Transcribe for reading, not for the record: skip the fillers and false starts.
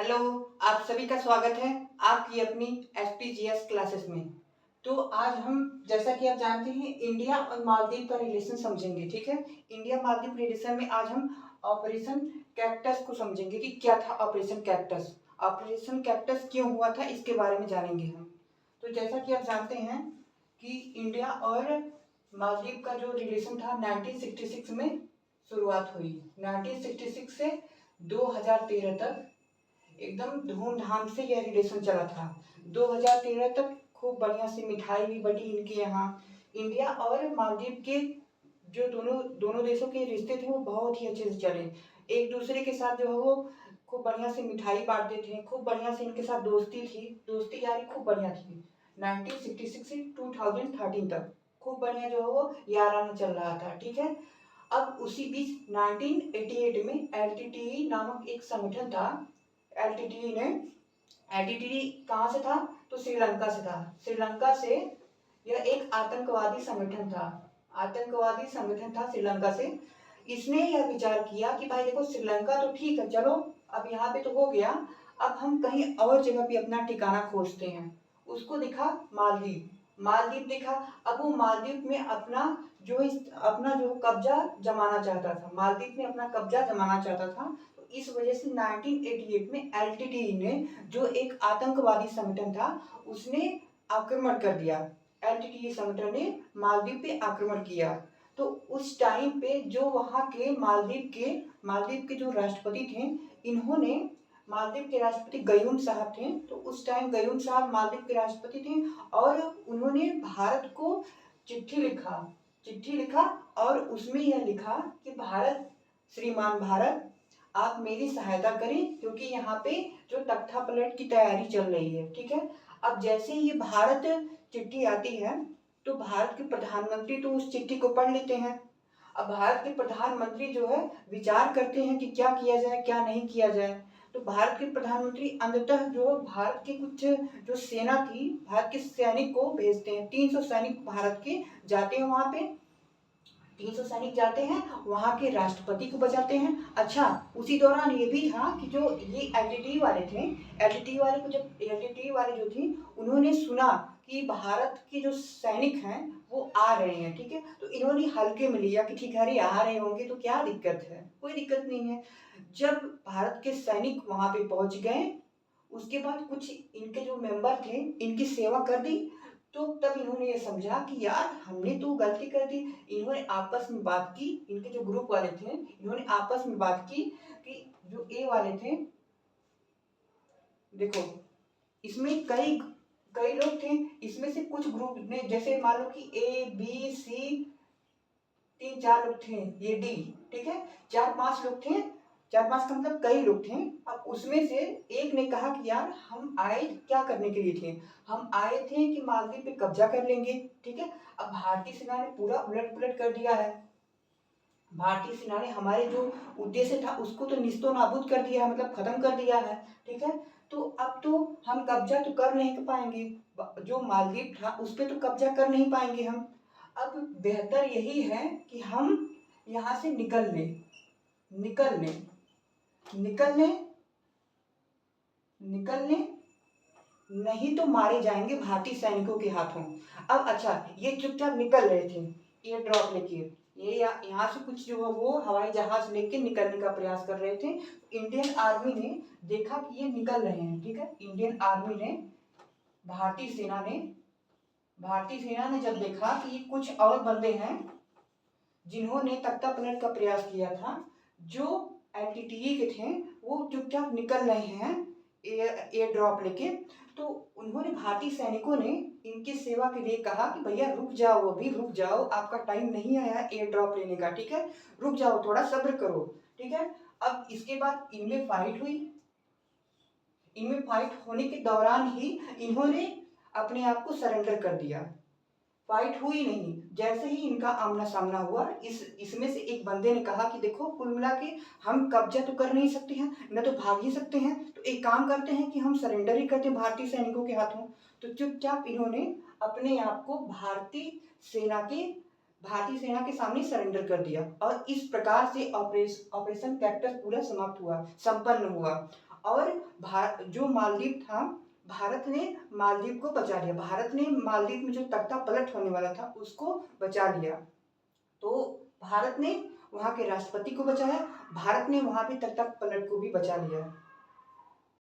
Hello, आप सभी का स्वागत है आपकी अपनी एसपीजीएस क्लासेस में। तो आज हम जैसा कि आप जानते हैं इंडिया और मालदीव का रिलेशन समझेंगे, ठीक है। इंडिया मालदीव रिलेशन में आज हम ऑपरेशन कैक्टस को समझेंगे कि क्या था ऑपरेशन कैक्टस। ऑपरेशन कैक्टस क्यों हुआ था इसके बारे में जानेंगे हम। तो जैसा कि आप जानते हैं कि इंडिया और मालदीव का जो रिलेशन था 1966 में शुरुआत हुई। 1966 से 2013 तक एकदम धूमधाम से यह रिलेशन चला था। 2013 तक खूब बढ़िया सी मिठाई भी बटी इनके यहाँ। इंडिया और मालदीव के जो दोनों दोनों देशों के रिश्ते थे वो बहुत ही अच्छे से चले। एक दूसरे के साथ जो है वो खूब बढ़िया से मिठाई बांटते थे, खूब बढ़िया से इनके साथ दोस्ती थी, दोस्ती यारी खूब बढ़िया थी। 1966 से 2013 तक खूब बढ़िया जो है वो याराना चल रहा था, ठीक है। अब उसी बीच 1988 में एलटीटीई नामक एक संगठन था। एलटीटीई ने एलटीटीई कहाँ से था तो श्रीलंका से था। श्रीलंका से यह एक आतंकवादी संगठन था। आतंकवादी संगठन था श्रीलंका से। इसने यह विचार किया कि भाई देखो श्रीलंका तो ठीक है, चलो अब यहाँ पे तो हो गया, अब हम कहीं और जगह पे अपना ठिकाना खोजते हैं। उसको दिखा मालदीव। मालदीव देखा। अब वो मालदीव में अपना जो कब्जा जमाना चाहता था। मालदीव में अपना कब्जा जमाना चाहता था। तो इस वजह से 1988 में एलटीटीई ने जो एक आतंकवादी संगठन था उसने आक्रमण कर दिया। एलटीटीई संगठन ने मालदीव पे आक्रमण किया। तो उस टाइम पे जो वहाँ के मालदीव के जो राष्ट्रपति थे, इन्होंने मालदीव के राष्ट्रपति गयूम साहब थे। तो उस टाइम गयूम साहब मालदीव के राष्ट्रपति थे और उन्होंने भारत को चिट्ठी लिखा और उसमें यह लिखा कि भारत, श्रीमान भारत, आप मेरी सहायता करें क्योंकि यहाँ पे जो तख्ता पलट की तैयारी चल रही है, ठीक है। अब जैसे ही भारत चिट्ठी आती है तो भारत के प्रधानमंत्री तो उस चिट्ठी को पढ़ लेते हैं। अब भारत के प्रधानमंत्री जो है विचार करते हैं कि क्या किया जाए क्या नहीं किया जाए। तो भारत के प्रधानमंत्री अंततः जो भारत के कुछ जो सेना थी, भारत के सैनिक को भेजते हैं। 300 सैनिक भारत के जाते हैं वहां पे। 300 सैनिक जाते हैं, वहां के राष्ट्रपति को बचाते हैं। अच्छा, उसी दौरान ये भी था कि जो ये एलटीटीई वाले थे, एलटीटीई वाले जो थी, उन्होंने सुना कि भारत के जो सैनिक हैं वो आ रहे हैं, ठीक है। तो इन्होंने हल्के में लिया कि ठीक है, अरे आ रहे होंगे तो क्या दिक्कत है, कोई दिक्कत नहीं है। जब भारत के सैनिक वहां पे पहुंच गए, उसके बाद कुछ इनके जो मेंबर थे इनकी सेवा कर दी। तो तब इन्होंने ये समझा कि यार हमने तो गलती कर दी। इन्होंने आपस में बात की, इनके जो ग्रुप वाले थे इन्होंने आपस में बात की कि जो ए वाले थे, देखो इसमें कई कई लोग थे। इसमें से कुछ ग्रुप ने, जैसे मान लो कि ए बी सी, 3-4 लोग थे, ये डी, ठीक है, 4-5 लोग थे। 4-5 का मतलब कई लोग थे। अब उसमें से एक ने कहा कि यार हम आए क्या करने के लिए थे, हम आए थे कि मालदीव पे कब्जा कर लेंगे, ठीक है। अब भारतीय सेना ने पूरा उलट पुलट कर दिया है। भारतीय सेना ने हमारे जो उद्देश्य था उसको तो निस्तो नाबूद कर दिया है, मतलब खत्म कर दिया है, ठीक है। तो अब तो हम कब्जा तो कर नहीं पाएंगे, जो मालदीव था उस पर तो कब्जा कर नहीं पाएंगे हम। अब बेहतर यही है कि हम यहाँ से निकल लें, निकल लें, निकल लें, निकल लें, नहीं तो मारे जाएंगे भारतीय सैनिकों के हाथों। अब अच्छा, ये चुपचाप निकल रहे थे एयर ड्रॉप लेके। ये यहाँ से कुछ जो है वो हवाई जहाज लेके निकलने का प्रयास कर रहे थे। इंडियन आर्मी ने देखा कि ये निकल रहे हैं, ठीक है। इंडियन आर्मी ने, भारतीय सेना ने भारतीय सेना ने जब देखा कि ये कुछ और बंदे हैं जिन्होंने तख्ता पलट का प्रयास किया था, जो एलटीटीई के थे, वो चुपचाप निकल रहे हैं एयर ड्रॉप लेके। तो उन्होंने, भारतीय सैनिकों ने इनकी सेवा के लिए कहा कि भैया रुक जाओ, अभी रुक जाओ, आपका टाइम नहीं आया एयर ड्रॉप लेने का, ठीक है, रुक जाओ, थोड़ा सब्र करो, ठीक है। अब इसके बाद इनमें फाइट हुई। इनमें फाइट होने के दौरान ही इन्होंने अपने आप को सरेंडर कर दिया। फाइट हुई नहीं, जैसे ही इनका आमना सामना हुआ, इसमें से एक बंदे ने कहा कि देखो कुल मिला के हम कब्जा तो कर नहीं सकते हैं, न तो भाग ही सकते हैं, तो एक काम करते हैं कि हम सरेंडर ही करते हैं भारतीय सैनिकों के हाथों। तो चुपचाप इन्होंने अपने आप को सेना के भारतीय सेना के सामने सरेंडर कर दिया और इस प्रकार से ऑपरेशन कैक्टस पूरा समाप्त हुआ, संपन्न हुआ। और जो मालदीव था, भारत ने मालदीव को बचा लिया। भारत ने मालदीव में जो तख्ता पलट होने वाला था उसको बचा लिया। तो भारत ने वहाँ के राष्ट्रपति को बचाया, भारत ने वहाँ पे तख्ता पलट को भी बचा लिया।